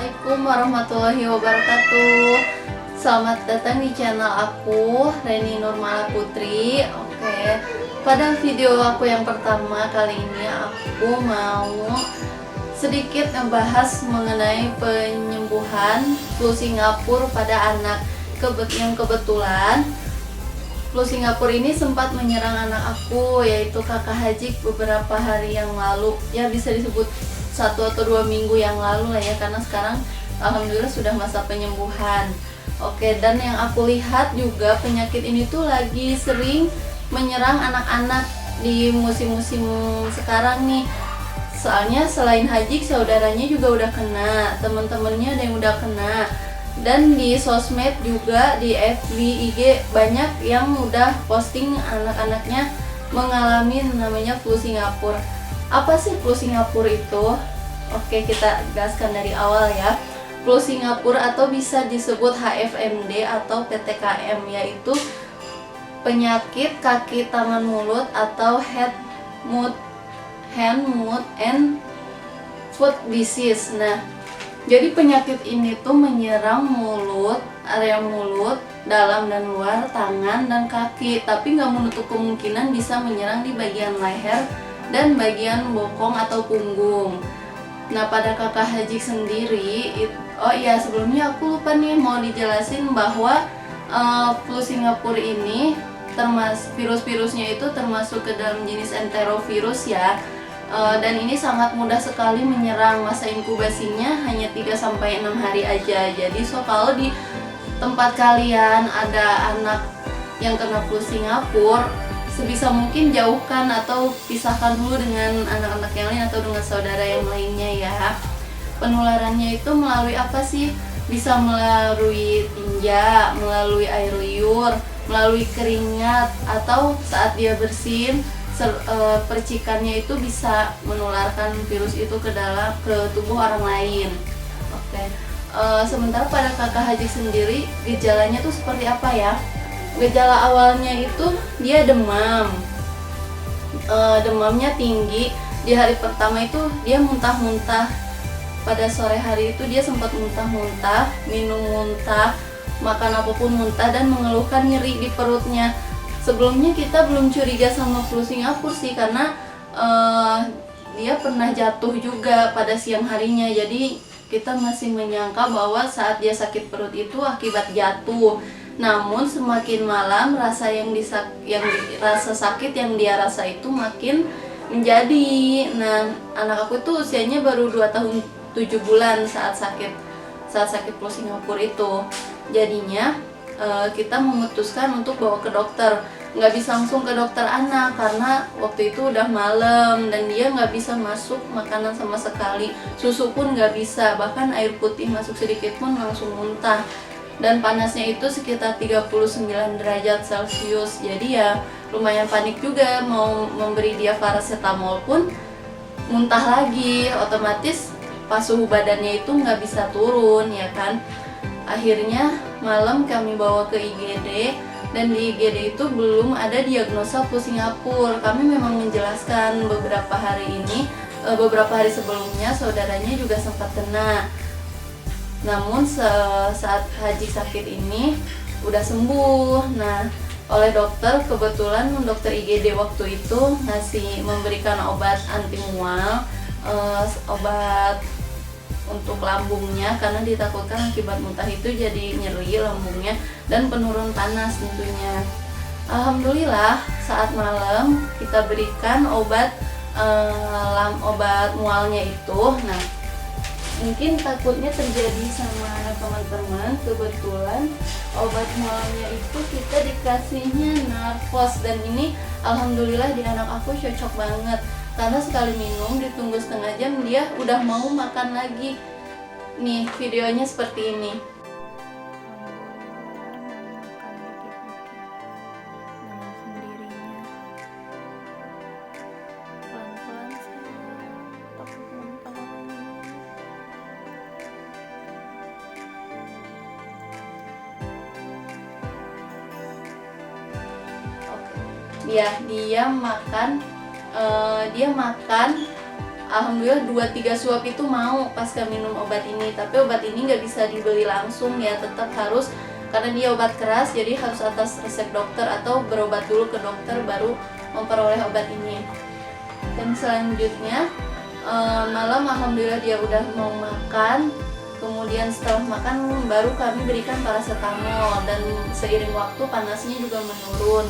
Assalamualaikum warahmatullahi wabarakatuh. Selamat datang di channel aku, Reni Nurmala Putri. Oke, pada video aku yang pertama kali ini aku mau sedikit ngebahas mengenai penyembuhan flu Singapura pada anak. Yang kebetulan flu Singapura ini sempat menyerang anak aku, yaitu kakak Hajik, beberapa hari yang lalu. Ya bisa disebut 1 atau 2 minggu yang lalu lah ya, karena sekarang alhamdulillah sudah masa penyembuhan. Oke, dan yang aku lihat juga penyakit ini tuh lagi sering menyerang anak-anak di musim-musim sekarang nih. Soalnya selain Hajik, saudaranya juga udah kena, teman-temannya ada yang udah kena. Dan di sosmed juga, di FB, IG banyak yang udah posting anak-anaknya mengalami namanya flu Singapura. Apa sih flu Singapura itu? Oke, kita jelaskan dari awal ya. Flu Singapura atau bisa disebut HFMD atau PTKM, yaitu penyakit kaki tangan mulut atau hand, mouth, and foot disease. Nah, jadi penyakit ini tuh menyerang mulut, area mulut, dalam dan luar, tangan dan kaki, tapi nggak menutup kemungkinan bisa menyerang di bagian leher dan bagian bokong atau punggung. Nah, pada kakak Hajik sendiri, oh iya, sebelumnya aku lupa nih mau dijelasin bahwa flu Singapura ini virus-virusnya itu termasuk ke dalam jenis enterovirus ya. Dan ini sangat mudah sekali menyerang. Masa inkubasinya hanya 3-6 hari aja. Jadi kalau di tempat kalian ada anak yang kena flu Singapura, sebisa mungkin jauhkan atau pisahkan dulu dengan anak-anak yang lain atau dengan saudara yang lainnya ya. Penularannya itu melalui apa sih? Bisa melalui tinja, melalui air liur, melalui keringat, atau saat dia bersin, percikannya itu bisa menularkan virus itu ke tubuh orang lain. Oke. Sementara pada kakak Hajik sendiri, gejalanya tuh seperti apa ya? Gejala awalnya itu dia demam, demamnya tinggi. Di hari pertama itu dia muntah-muntah. Pada sore hari itu dia sempat muntah-muntah, minum muntah, makan apapun muntah, dan mengeluhkan nyeri di perutnya. Sebelumnya kita belum curiga sama flu Singapura sih, karena dia pernah jatuh juga pada siang harinya. Jadi kita masih menyangka bahwa saat dia sakit perut itu akibat jatuh. Namun semakin malam rasa rasa sakit yang dia rasa itu makin menjadi. Nah, anak aku tuh usianya baru 2 tahun 7 bulan saat sakit flu Singapura itu. Jadinya kita memutuskan untuk bawa ke dokter. Nggak bisa langsung ke dokter anak karena waktu itu udah malam dan dia nggak bisa masuk makanan sama sekali, susu pun nggak bisa, bahkan air putih masuk sedikit pun langsung muntah. Dan panasnya itu sekitar 39 derajat Celcius. Jadi ya lumayan panik juga, mau memberi dia paracetamol pun muntah lagi. Otomatis pas suhu badannya itu nggak bisa turun ya kan. Akhirnya malam kami bawa ke IGD, dan di IGD itu belum ada diagnosa flu Singapura. Kami memang menjelaskan beberapa hari sebelumnya saudaranya juga sempat kena. Namun saat Hajik sakit ini udah sembuh. Nah, oleh dokter, kebetulan dokter IGD waktu itu memberikan obat anti mual, obat untuk lambungnya, karena ditakutkan akibat muntah itu jadi nyeri lambungnya dan penurun panas tentunya. Alhamdulillah saat malam kita berikan obat mualnya itu. Nah, mungkin takutnya terjadi sama teman-teman, kebetulan obat mualnya itu kita dikasihnya narkos, dan ini alhamdulillah di anak aku cocok banget, karena sekali minum ditunggu setengah jam dia udah mau makan lagi. Nih videonya seperti ini. Dia makan alhamdulillah 2-3 suap itu mau pasca minum obat ini. Tapi obat ini nggak bisa dibeli langsung ya, tetap harus, karena dia obat keras, jadi harus atas resep dokter atau berobat dulu ke dokter baru memperoleh obat ini. Dan selanjutnya malam alhamdulillah dia udah mau makan. Kemudian setelah makan baru kami berikan paracetamol, dan seiring waktu panasnya juga menurun.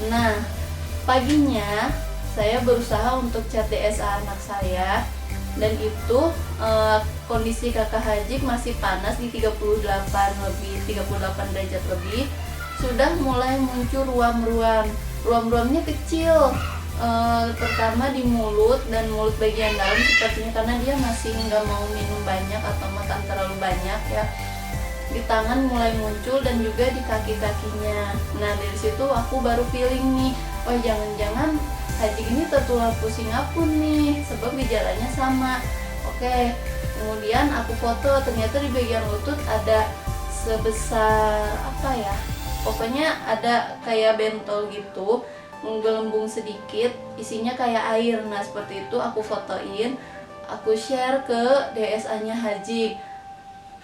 Nah, paginya saya berusaha untuk cek DSA anak saya, dan itu kondisi kakak Hajik masih panas di 38 derajat lebih. Sudah mulai muncul ruam-ruam. Ruam-ruamnya kecil, pertama di mulut dan mulut bagian dalam sepertinya, karena dia masih nggak mau minum banyak atau makan terlalu banyak ya. Di tangan mulai muncul dan juga di kaki-kakinya. Nah, dari situ aku baru feeling nih, oh jangan-jangan Hajik ini tertular pusing apun nih, sebab gejalanya sama. Oke, kemudian aku foto, ternyata di bagian lutut ada sebesar apa ya, pokoknya ada kayak bentol gitu, menggelembung sedikit, isinya kayak air. Nah, seperti itu aku fotoin, aku share ke DSA-nya Hajik,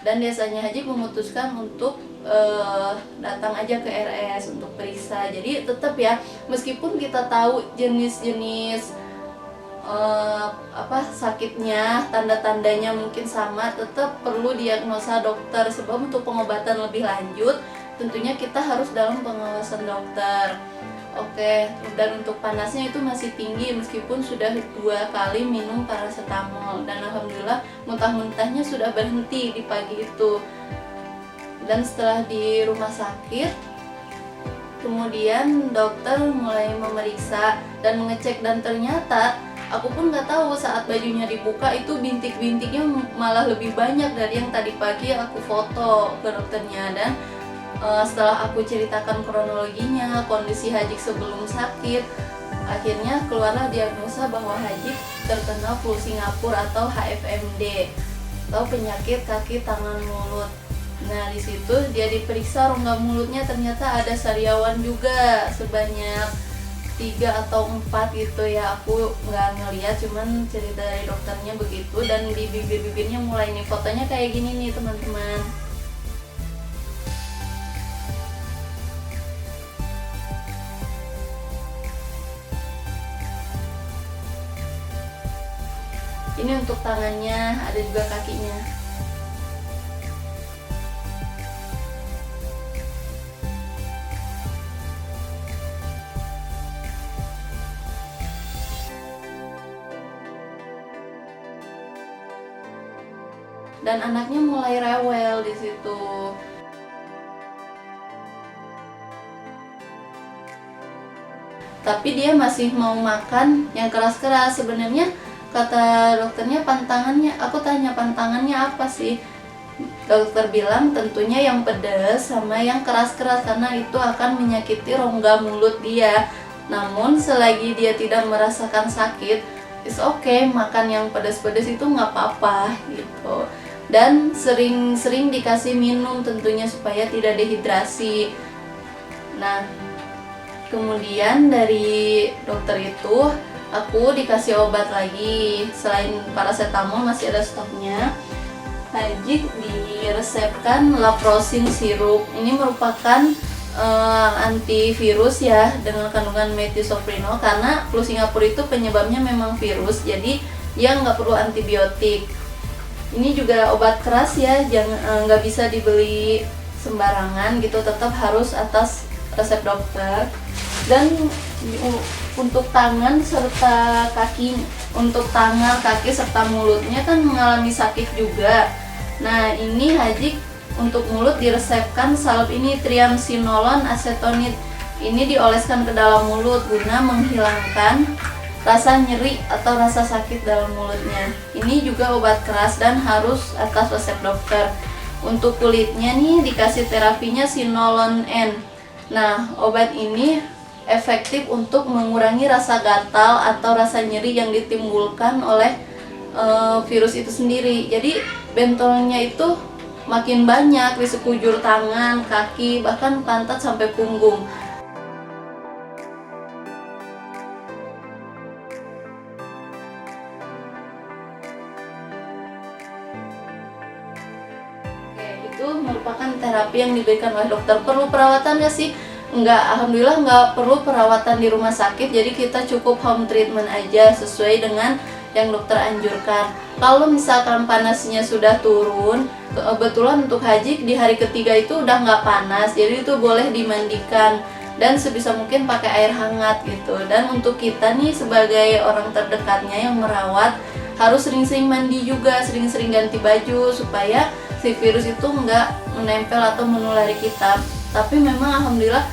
dan DSA-nya Hajik memutuskan untuk datang aja ke RS untuk periksa. Jadi tetap ya, meskipun kita tahu jenis-jenis sakitnya, tanda-tandanya mungkin sama, tetap perlu diagnosa dokter, sebab untuk pengobatan lebih lanjut tentunya kita harus dalam pengawasan dokter. Oke, dan untuk panasnya itu masih tinggi meskipun sudah 2 kali minum paracetamol, dan alhamdulillah muntah-muntahnya sudah berhenti di pagi itu. Dan setelah di rumah sakit, kemudian dokter mulai memeriksa dan mengecek, dan ternyata aku pun nggak tahu saat bajunya dibuka itu bintik-bintiknya malah lebih banyak dari yang tadi pagi aku foto ke dokternya. Dan setelah aku ceritakan kronologinya, kondisi Hajik sebelum sakit, akhirnya keluarlah diagnosa bahwa Hajik terkena flu Singapura atau HFMD atau penyakit kaki tangan mulut. Nah, di situ dia diperiksa rongga mulutnya, ternyata ada sariawan juga sebanyak 3 atau 4 gitu ya, aku nggak ngeliat, cuman cerita dari dokternya begitu. Dan di bibir-bibirnya mulai nih, fotonya kayak gini nih teman-teman. Ini untuk tangannya, ada juga kakinya. Dan anaknya mulai rewel di situ. Tapi dia masih mau makan yang keras-keras. Sebenarnya kata dokternya pantangannya, aku tanya pantangannya apa sih? Dokter bilang tentunya yang pedas sama yang keras-keras, karena itu akan menyakiti rongga mulut dia. Namun selagi dia tidak merasakan sakit, it's okay, makan yang pedas-pedas itu nggak apa-apa gitu. Dan sering-sering dikasih minum tentunya supaya tidak dehidrasi. Nah, kemudian dari dokter itu aku dikasih obat lagi. Selain paracetamol masih ada stoknya. Hajik diresepkan Laprosin sirup. Ini merupakan antivirus ya, dengan kandungan methylsoprinol, karena flu Singapura itu penyebabnya memang virus, jadi dia nggak perlu antibiotik. Ini juga obat keras ya, jangan nggak bisa dibeli sembarangan gitu, tetap harus atas resep dokter. Dan untuk tangan serta kaki, untuk tangan, kaki serta mulutnya kan mengalami sakit juga. Nah, ini Hajik untuk mulut diresepkan salep ini, triamcinolone acetonide. Ini dioleskan ke dalam mulut guna menghilangkan rasa nyeri atau rasa sakit dalam mulutnya. Ini juga obat keras dan harus atas resep dokter. Untuk kulitnya nih dikasih terapinya Sinolone N. Nah, obat ini efektif untuk mengurangi rasa gatal atau rasa nyeri yang ditimbulkan oleh virus itu sendiri. Jadi bentolnya itu makin banyak di sekujur tangan, kaki, bahkan pantat sampai punggung. itu merupakan terapi yang diberikan oleh dokter. Perlu perawatan nggak sih? Enggak, alhamdulillah nggak perlu perawatan di rumah sakit, jadi kita cukup home treatment aja sesuai dengan yang dokter anjurkan. Kalau misalkan panasnya sudah turun, kebetulan untuk haji di hari ketiga itu udah nggak panas, jadi itu boleh dimandikan dan sebisa mungkin pakai air hangat gitu. Dan untuk kita nih sebagai orang terdekatnya yang merawat, harus sering-sering mandi juga, sering-sering ganti baju supaya si virus itu nggak menempel atau menulari kita. Tapi memang alhamdulillah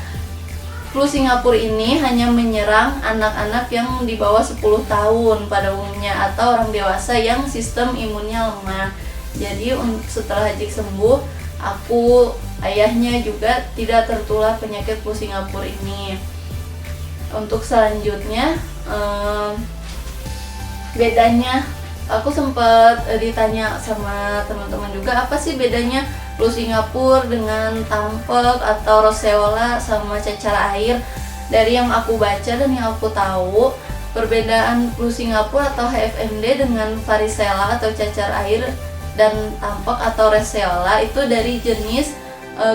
flu Singapura ini hanya menyerang anak-anak yang di bawah 10 tahun pada umumnya atau orang dewasa yang sistem imunnya lemah. Jadi setelah Hajik sembuh, aku ayahnya juga tidak tertular penyakit flu Singapura ini. Untuk selanjutnya bedanya, aku sempat ditanya sama teman-teman juga, apa sih bedanya flu Singapura dengan tampek atau roseola sama cacar air. Dari yang aku baca dan yang aku tahu, perbedaan flu Singapura atau HFMD dengan varicella atau cacar air dan tampek atau roseola itu dari jenis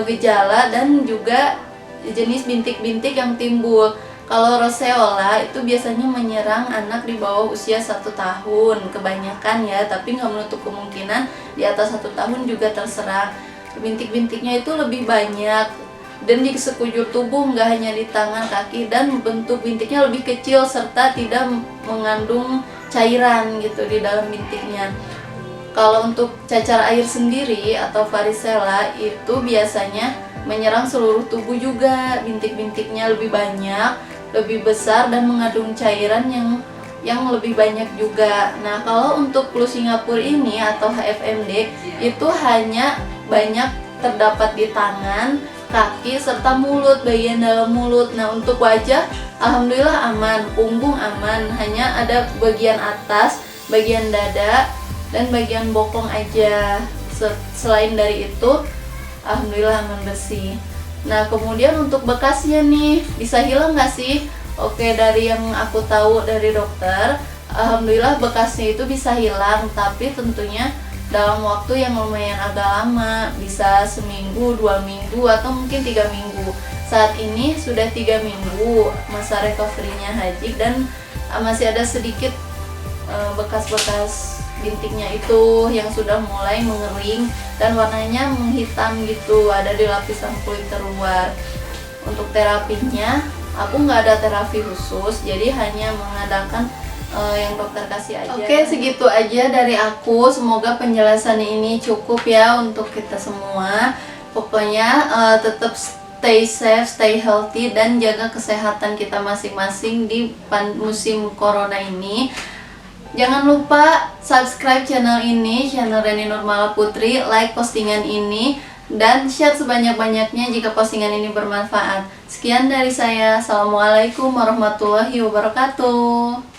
gejala dan juga jenis bintik-bintik yang timbul. Kalau roseola itu biasanya menyerang anak di bawah usia 1 tahun kebanyakan ya, tapi nggak menutup kemungkinan di atas 1 tahun juga terserang. Bintik-bintiknya itu lebih banyak dan di sekujur tubuh, nggak hanya di tangan, kaki, dan bentuk bintiknya lebih kecil serta tidak mengandung cairan gitu di dalam bintiknya. Kalau untuk cacar air sendiri atau varicella itu biasanya menyerang seluruh tubuh juga, bintik-bintiknya lebih banyak, lebih besar dan mengandung cairan yang lebih banyak juga. Nah, kalau untuk flu Singapura ini atau HFMD itu hanya banyak terdapat di tangan, kaki, serta mulut, bagian dalam mulut. Nah, untuk wajah alhamdulillah aman, punggung aman, hanya ada bagian atas, bagian dada, dan bagian bokong aja. Selain dari itu alhamdulillah aman bersih. Nah, kemudian untuk bekasnya nih, bisa hilang nggak sih? Oke, dari yang aku tahu dari dokter, alhamdulillah bekasnya itu bisa hilang, tapi tentunya dalam waktu yang lumayan agak lama, bisa seminggu, 2 minggu, atau mungkin 3 minggu. Saat ini sudah 3 minggu masa recovery-nya Hajik dan masih ada sedikit bekas-bekas bintiknya itu yang sudah mulai mengering dan warnanya menghitam gitu, ada di lapisan kulit terluar. Untuk terapinya, aku nggak ada terapi khusus, jadi hanya mengadakan yang dokter kasih aja. Oke, segitu aja dari aku. Semoga penjelasan ini cukup ya untuk kita semua. Pokoknya tetap stay safe, stay healthy, dan jaga kesehatan kita masing-masing di musim corona ini. Jangan lupa subscribe channel ini, channel Reni Nurmala Putri, like postingan ini, dan share sebanyak-banyaknya jika postingan ini bermanfaat. Sekian dari saya. Assalamualaikum warahmatullahi wabarakatuh.